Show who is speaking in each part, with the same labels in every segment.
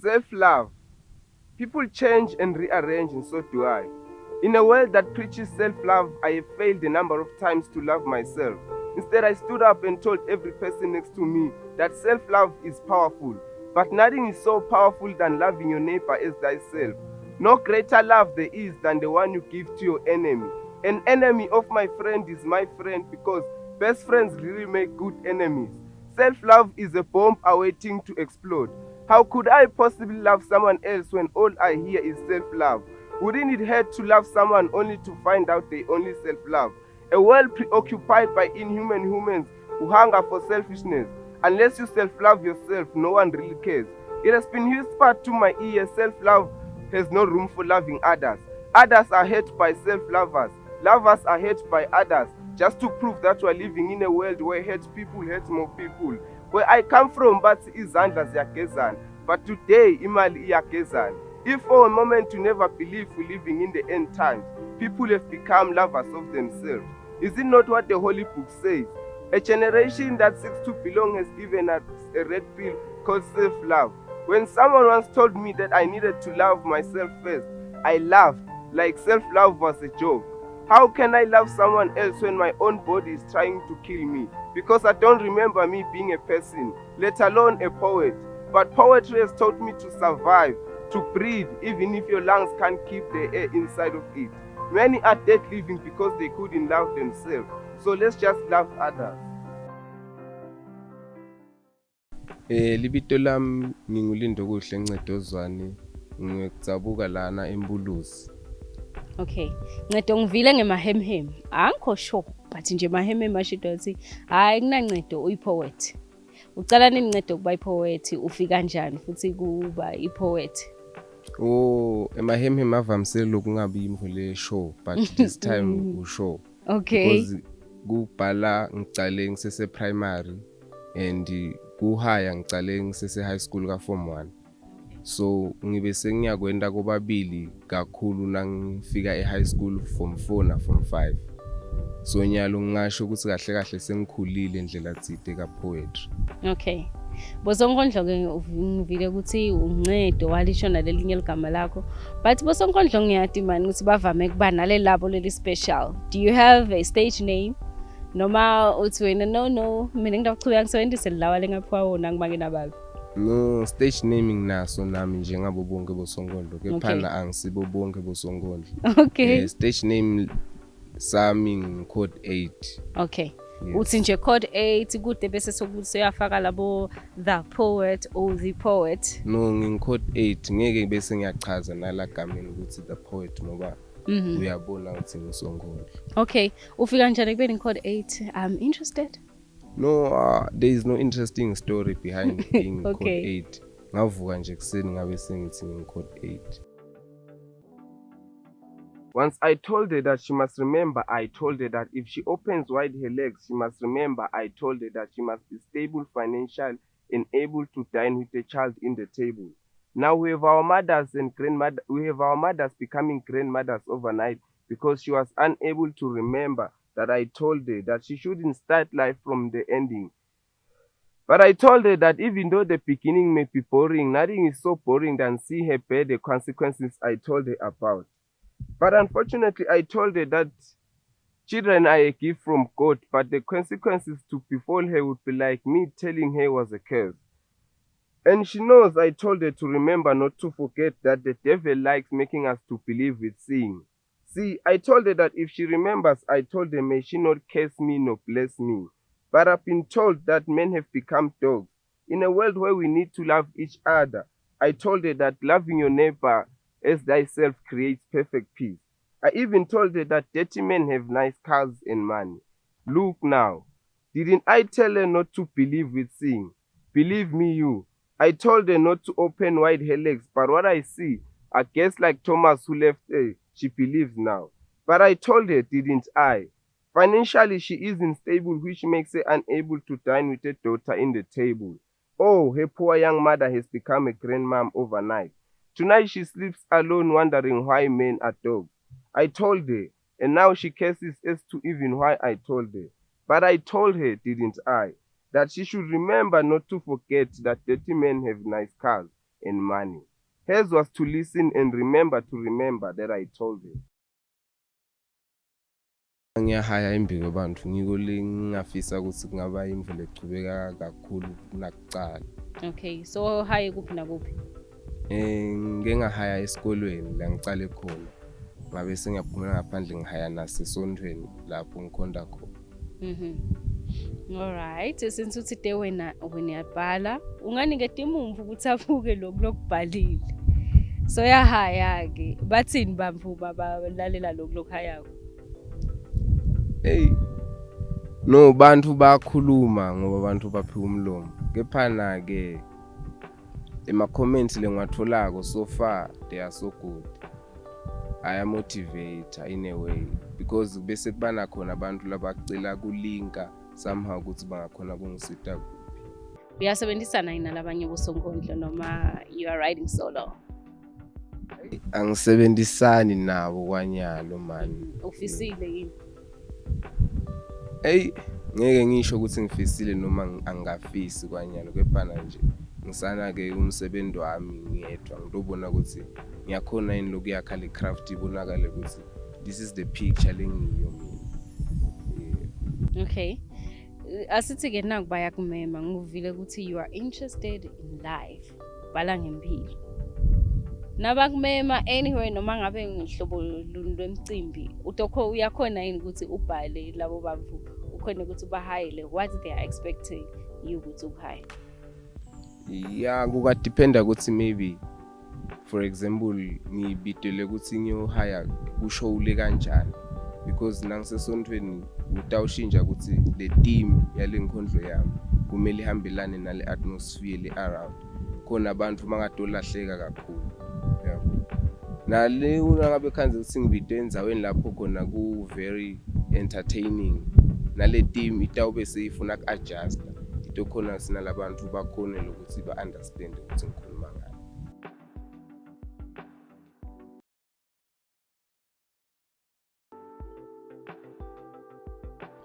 Speaker 1: Self-love. People change and rearrange, and so do I. In a world that preaches self-love, I have failed a number of times to love myself. Instead, I stood up and told every person next to me that self-love is powerful. But nothing is so powerful than loving your neighbor as thyself. No greater love there is than the one you give to your enemy. An enemy of my friend is my friend, because best friends really make good enemies. Self-love is a bomb awaiting to explode. How could I possibly love someone else when all I hear is self-love? Wouldn't it hurt to love someone only to find out they only self-love? A world preoccupied by inhuman humans who hunger for selfishness. Unless you self-love yourself, no one really cares. It has been whispered to my ear, self-love has no room for loving others. Others are hurt by self-lovers. Lovers are hurt by others. Just to prove that we are living in a world where hurt people hurt more people. Where I come from, but izandla ziyagezana. But today, imali iyagezana. If for a moment you never believe we're living in the end times, people have become lovers of themselves. Is it not what the Holy Book says? A generation that seeks to belong has given us a red pill called self-love. When someone once told me that I needed to love myself first, I laughed like self-love was a joke. How can I love someone else when my own body is trying to kill me? Because I don't remember me being a person, let alone a poet. But poetry has taught me to survive, to breathe, even if your lungs can't keep the air inside of it. Many are dead living because they couldn't love themselves. So let's just love others.
Speaker 2: Libito lam nginguLindokuhle Ncedo Zwane, ngikuzabuka lana eMbuluzi.
Speaker 3: Okay, Ncedo ngivile ngemahemhem. Angikho sure, but nje mahemhem ashido ukuthi hayi kunancedo uyipoet. Ucala nini Ncedo kuba ipoet, ufika kanjani futhi kuba ipoet?
Speaker 2: Oh, emahemhem avamisile ukungabi imvule show, but this time ushow.
Speaker 3: Okay.
Speaker 2: Because kubhala ngicale ngisese primary and kuhaya ngicale ngisese high school ka form 1. So ngibe sengiyakwenda kobabili kakhulu nangifika e-high school form 4 na form 5. So nyalo ngisho ukuthi kahle kahle sengikhulile indlela tsite ka poetry.
Speaker 3: Okay. Bosonkondlo ke ngivile ukuthi uNcedo walisho nalelinye ligama lakho. But bosonkondlo ngiyati mani ukuthi bavame kuba nale labo leli special. Do you have a stage name? Noma uthi wena no mina ngidawuchubeka ngisebenzise lawa lengaphiwa wona ngibake nababi.
Speaker 2: No stage naming naso nami njengabo bonke bosonkondlo kephana angisibo bonke bosonkondlo.
Speaker 3: Okay.
Speaker 2: Stage name sami code 8.
Speaker 3: Okay. Uthi nje code 8 kude bese sokuthi uyafaka labo the poet or the poet.
Speaker 2: No ngicode 8 ngeke bese ngiyachaza nala gameni ukuthi the poet ngoba uyabona ukuthi ngisonkondlo.
Speaker 3: Okay. Ufika kanjani kubeni code 8? I'm interested.
Speaker 2: No, there is no interesting story behind being
Speaker 3: Okay.
Speaker 2: code 8. Ngavuka nje kuseni ngabe sengithi ngicode 8.
Speaker 1: Once I told her that she must remember, I told her that if she opens wide her legs, she must remember, I told her that she must be stable financial and able to dine with a child in the table. Now we have our mothers and grandmothers, we have our mothers becoming grandmothers overnight because she was unable to remember that I told her that she shouldn't start life from the ending. But I told her that even though the beginning may be boring, nothing is so boring than see her bear the consequences I told her about. But unfortunately, I told her that children are a gift from God, but the consequences to befall her would be like me telling her was a curse. And she knows I told her to remember not to forget that the devil likes making us to believe with seeing. See, I told her that if she remembers, I told her may she not curse me nor bless me. But I've been told that men have become dogs. In a world where we need to love each other, I told her that loving your neighbor as thyself creates perfect peace. I even told her that dirty men have nice cars and money. Look now, didn't I tell her not to believe with seeing? Believe me you. I told her not to open wide her legs, but what I see, I guess like Thomas who left her, she believes now. But I told her, didn't I? Financially, she isn't stable, which makes her unable to dine with her daughter in the table. Oh, her poor young mother has become a grandmom overnight. Tonight she sleeps alone wondering why men are dogs. I told her, and now she curses as to even why I told her. But I told her, didn't I, that she should remember not to forget that dirty men have nice cars and money. Hers was to listen and remember that I told her.
Speaker 2: Ngiyahaya imbi kwabantu ngiko ngingafisa ukuthi kungaba imvu lechubeka kakhulu kunakucala.
Speaker 3: Okay, so haye kuphi nakuphi?
Speaker 2: Ngengahaya esikolweni la ngicale khona. Ngabe sengiyaphumela ngaphandle ngihaya nasesontweni lapho ngikhonda khona.
Speaker 3: All right, since uthi de wena uyabhala, unganiketa imumvu ukuthi avuke lokubhalile. So yahaya ke, bathini bamvu babalalela lokuhayako?
Speaker 2: No, bantu bakhuluma ngoba abantu baphiwa umlomo. Kephana ke ema-comments lengiwatholako so far they are so good. I motivate in a way because bese kubana khona abantu labacela kulinka somehow ukuthi bangakhona kungisita kuphi.
Speaker 3: Uyasebenzisana yini nalabanye bosonkondlo noma you are riding solo?
Speaker 2: Angisebenzisani nabo kwanyalo man.
Speaker 3: Ufisile yini?
Speaker 2: Ngeke ngisho ukuthi ngifisile noma angafisi kwanyalo kepha nje ngisana ke umsebenzi wami ngiyedwa ngidobona ukuthi ngiyakhona yini lokuyakhala icraft ibonakale ukuthi this is the picture lengiyo mina.
Speaker 3: Okay. Asithi ke naku bayakumema ngivile ukuthi you are interested in life. Bhala ngempilo. Nabakumema anyway noma ngabe ngihlobo lwemcimbi utokho uyakhona yini ukuthi ubhale labo bamvu ukhona ukuthi bahayile what they are expecting you ukuthi uhaye?
Speaker 2: Yeah, kuka depend ukuthi maybe for example ngibidele ukuthi ngiyohaya kushowule kanjani because nangisesontweni utawushintsha ukuthi le team yale nkhondlo yami kumele ihambelane nale atmosphere le around khona abantu bangadolahleka kakhulu. Nale unangabe khanze ukuthi ngibide enzaweni lapho khona ku very entertaining nale team itawube seyifuna ku-adjust into khona sinalabantu bakhone lokuthi ba-understand ukuthi ngikhuluma ngani.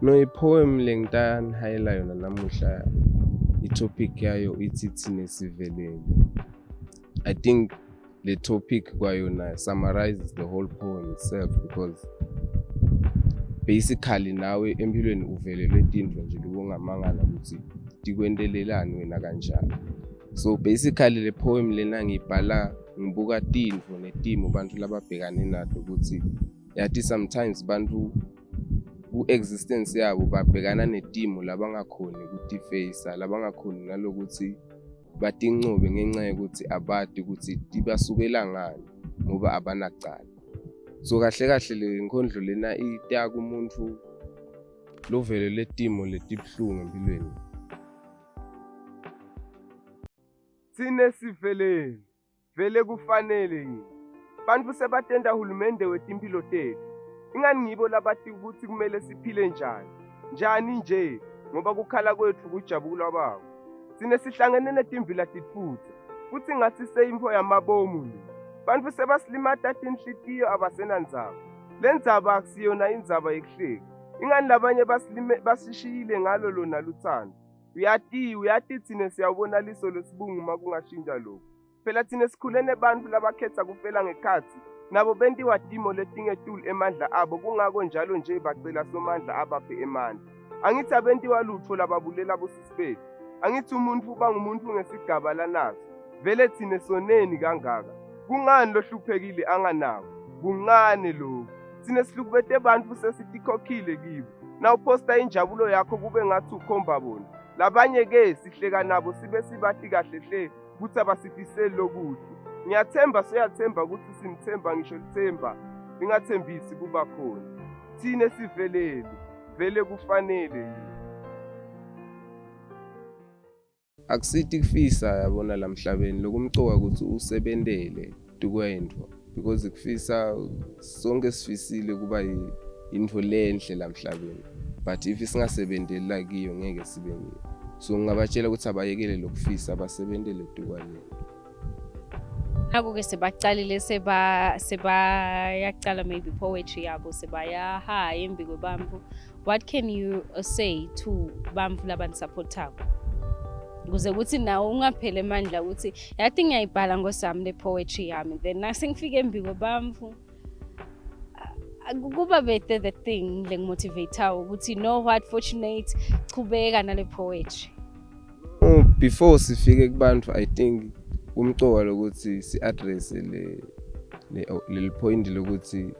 Speaker 2: No, i-poem lengitahayela yona namuhla i-topic yayo ithi thine sivelele. I think the topic kwayona summarizes the whole poem itself because basically nawe empilweni uvelelwe tinto nje lokungamangala ukuthi tikwendelelani wena kanjani. So basically le poem lena ngibhala ngibuka tinto netimo bantu lababhekane nato ukuthi yathi sometimes bantu ku-existence yabo babhekana netimo labangakhoni ukuthi face labangakhoni nalokuthi batincobe ngenxa yokuthi abadi ukuthi tibasukela ngani ngoba abanacala. So kahle kahle le nkondlo lena ita kumuntu lovele letimo letibhlungu empilweni.
Speaker 1: Sine sivelele vele kufanele yini bantu sebatenda hulumende wetimpilo tethu ingani ngibo labathi ukuthi kumele siphile njani nje ngoba kukhala kwethu kujabula babo sine sihlangene netimvila titfutse futhi ngathi seyimpo yamabomu bantu sebasilimata tinhlitiyo abasenandzaba lendzaba akusiyona indzaba yekuhleka ingani labanye basishiyile ngalo lona luthando uyati thine siyawubona liso lesibungu makungashintsha lokho phela thine sikhulene bantu labakhetha kufela ngekhathi nabo bentiwa timo letingetuli emandla abo kungako njalo nje bacela somandla abaphe emandla angithi abentiwa lutho lababulela bosisi bethu angithi umuntu uba ngumuntu ngesigaba lanaso vele thine soneni kangaka kungani lohluphekile anganawo kungane lokho thine sihlukubete bantu sesitikhokhile kibo na uposta injabulo yakho kube ngathi ukhomba bona labanye ke sihleka nabo sibe sibathi kahle hle ukuthi abasifiseli lokuhle ngiyathemba soyathemba ukuthi simthemba ngisho lithemba lingathembisi kuba khona thine sivelele vele kufanele yini
Speaker 2: Akusithi kufisa yabona lamhlabeni lokumcoka ukuthi usebendele tukwento because kufisa sonke sifisile kuba into lenhle lamhlabeni but if singasebendeli la kiyo ngeke sibe ngiyo so ngingabatshela ukuthi abayekele lokufisa abasebendele tukwalento.
Speaker 3: Naku-ke sebacalile yaqala maybe poetry yabo sebayahaya embi kwebamvu. What can you say to bamvu labanisupportako? ukuze kuthi nawe ungapheli amandla ukuthi yathi ngiyayibhala ngosami le poetry yami then nasengifike embi kwabamfu kuba bethe the thing lengimotivate ukuthi no what fortunate chubeka nale poetry.
Speaker 2: Before sifike kubantu I think kumcoka lokuthi si-address le point lokuthi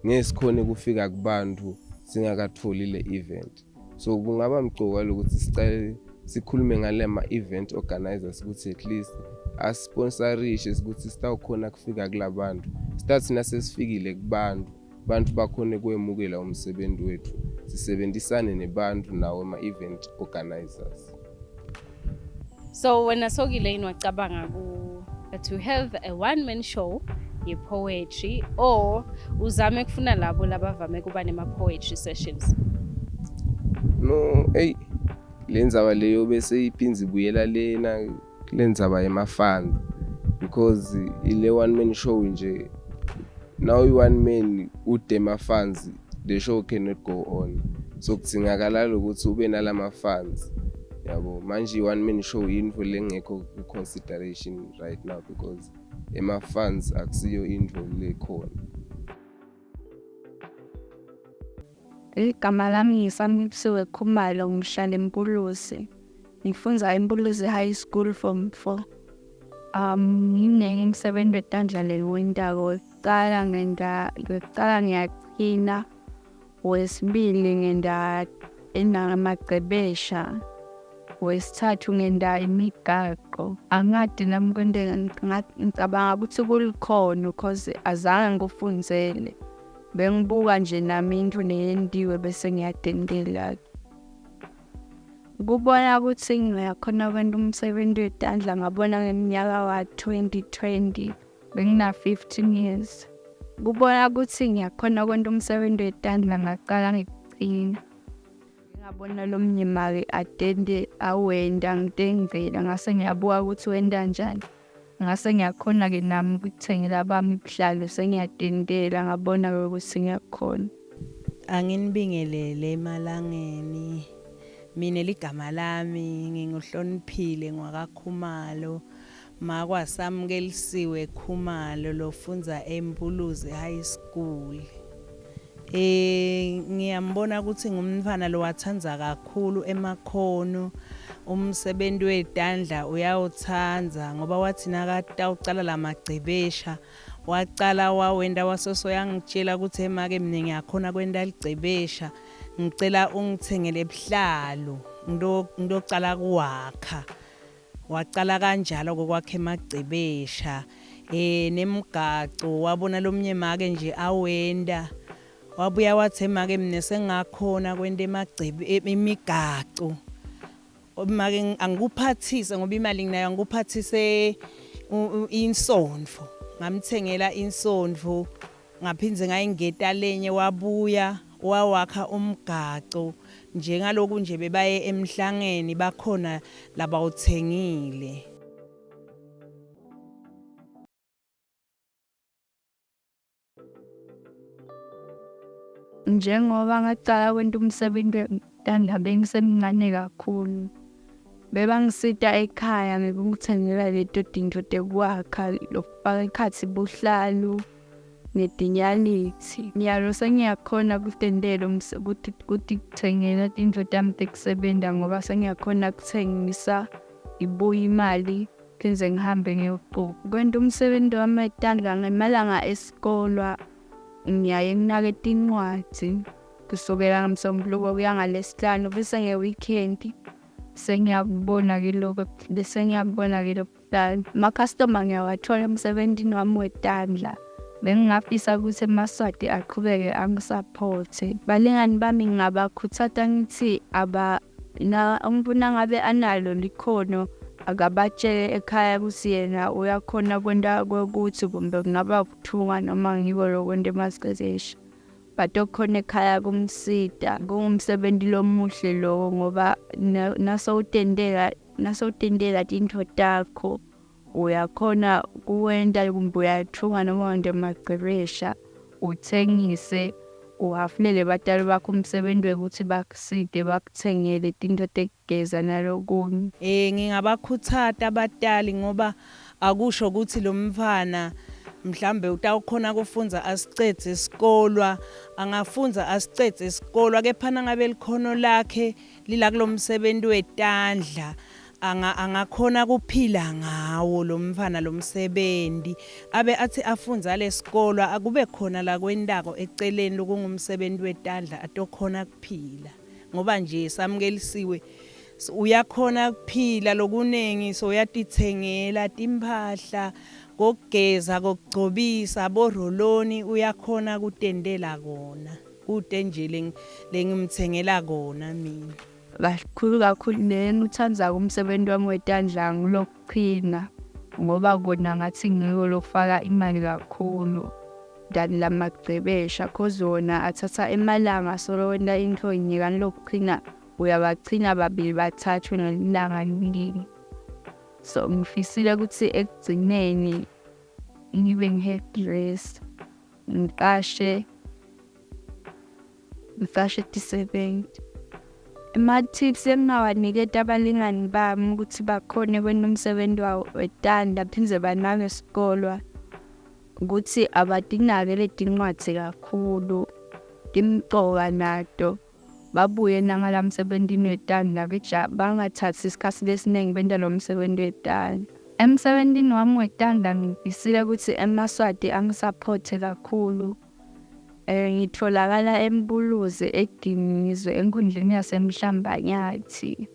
Speaker 2: ngesikhone kufika kubantu singakatholi le event. So kungaba mcoka lokuthi sicale sikhulume ngale ma-event organizers ukuthi at least asponsorishe ukuthi sitawukhona kufika kulabantu. Start nasesifikile kubantu, bantu bakhone kwemukela umsebenzi wethu. Sisebenzisane nebantu nawo ama-event organizers.
Speaker 3: So when asokile wacabanga to have a one-man show ye-poetry or uzame kufuna labo labavame kuba nema-poetry sessions?
Speaker 2: No, lenzaba leyo bese iphinzi buyela lena lenzaba yema-funds because ile one-man show nje now one man udema funds the show cannot go on. So kudzingakala ukuthi ube nalama funds. Yabo manje one man show info lengekho ku consideration right now because ema funds akusiyo info lekhona.
Speaker 4: Igama lami ngiSamkelisiswe Khumalo, ngihlala eMpuluzi. Ngifunda eMpuluzi High School form 4. Nginemisebenzi Tandla Nenkondlo. Kuqala ngiyaqina. Wesibili ngenda enamagcebesha. Wesithathu ngenda imigaqo. Angadi nami kwende ngicabanga ukuthi kulikhona because azange ngufundzele. Bengibuka nje nami into neyendiwe bese ngiyadendela. Kubona ukuthi ngiyakhona kwenda umsebenzi wetandla ngabona ngeminyaka wa 2020 bengina 15 years. Kubona ukuthi ngiyakhona kwenda umsebenzi wetandla ngaqala ngicina. Ngabona lo mnyimake atende awenda ngidengela ngase ngiyabuka ukuthi wenda kanjani. Ngase ngiyakhona ke nami ukuthengela abami ibihlalo sengiyadendela ngabona ukuthi ngiyakhona.
Speaker 5: Anginibingelele emalangeni. Mina ligama lami nginguhloniphile ngwakaKhumalo. Makwa Samkelisiswe Khumalo lofunza eMpuluzi High School. Ngiyambona ukuthi ngumfana lo wathanza kakhulu emakhono. Umsebenzi wetandla uyawuthanza ngoba wathi nakade uqala lamagcebesha waqala wawenda wasoso yangitshela ukuthi emake mina ngiyakhona kwenda ligcebesha ngicela ungithengele ebuhlalo ngidocala kuwakha waqala kanjalo kokwakhe emagcebesha nemigaco wabona lo mnyemake nje awenda wabuya wathi emake mina sengakhona kwenda imigaco omake angikuphathise ngoba imali nginayo ngikuphathise insondvo ngamthengela insondvo ngaphinze ngayingeta lenye wabuya wawakha umgaco njengaloku nje bebaye emhlangeni bakhona laba uthengile.
Speaker 4: Njengoba ngaqala kwenta umsebenzi wetandla bengisemncane kakhulu. Bebangisita ekhaya ngikuthengela leto dinto tekwakha lokufaka ikhathi buhlalu nedinyalithi. Nyalo sengiyakhona kutendela ukuthi kuthengela into tami tekusebenta ngoba sengiyakhona kuthengisa ibuya imali kenze ngihambe ngiyoqhuba. Kwenta umsebenzi wami wetandla ngemalanga esikolwa ngiyaye nginakete incwadi kusukela ngoMsombuluko kuya ngaleSihlanu bese ngeweekend sengiyabona ke lokho bese ngiyabona ke lokuhlala ama-customer ngiyawathola emsebenzini wami wetandla. Bengingafisa ukuthi eMaswati aqhubeke angisupporte. Balingani bami ngabakhuthaza ngithi umbona ngabe analo likhono akabatshele ekhaya ukuthi yena uyakhona kwenda ukuthi kumbe kungaba ukuthunga noma ngiko lokwenda emagcebesha. But okhona ekhaya kumsida kungumsebenzi lomuhle lo ngoba nasowutendela into takho uyakhona kuwenda kumbe uyathunga noma wenda emagcebesha uthengise uhafunele batali bakho umsebenzi wekuthi bakuside bakuthengele tinto tekugeza nalokunye.
Speaker 5: Ngingabakhuthata abatali ngoba akusho ukuthi lo mfana mhlambe utawukhona kufunza asicede isikolwa, angafunza asicede isikolwa kepha nangabe likhono lakhe lila kulo msebenzi wetandla angakhona kuphila ngawo lo mfana lo msebenzi abe athi afunza lesikolwa akube khona la kwendako eceleni lokungumsebenzi wetandla atokhona kuphila ngoba nje Samkelisiswe uyakhona kuphila lokunengi so uyatithengela timphahla kokugeza kokugcobisa boroloni uyakhona kutendela kona kude nje lengimthengela kona mina.
Speaker 4: Kakhulu lena uthandza umsebenzi wami wetandla ngilokuqhina ngoba kona ngathi ngiko lokufaka imali kakhulu than lamagcebesha cause wona athatha emalanga solo wena into yinyekani lokuqhina uyabachina babili bathathu ngelanga linye. So ngifisile ukuthi ekugcineni ngibe ngi-hairdress ngiqashe tisebenzi. Ama-tips engingawaniketa abalingani bami ukuthi bakhone kwena umsebenzi wawo wetandla phindze banake esikolwa ukuthi abatinake letincwadzi kakhulu timcoka nato babuye nangala msebenzini wetandla bangathathi isikhathi lesiningi benta lo msebenzi wetandla. Emsebenzini wami wetandla ngifisile ukuthi emaswati angisupporte kakhulu. Ngitholakala eMbuluze eDingizwe enkundleni yasemhlambanyathi.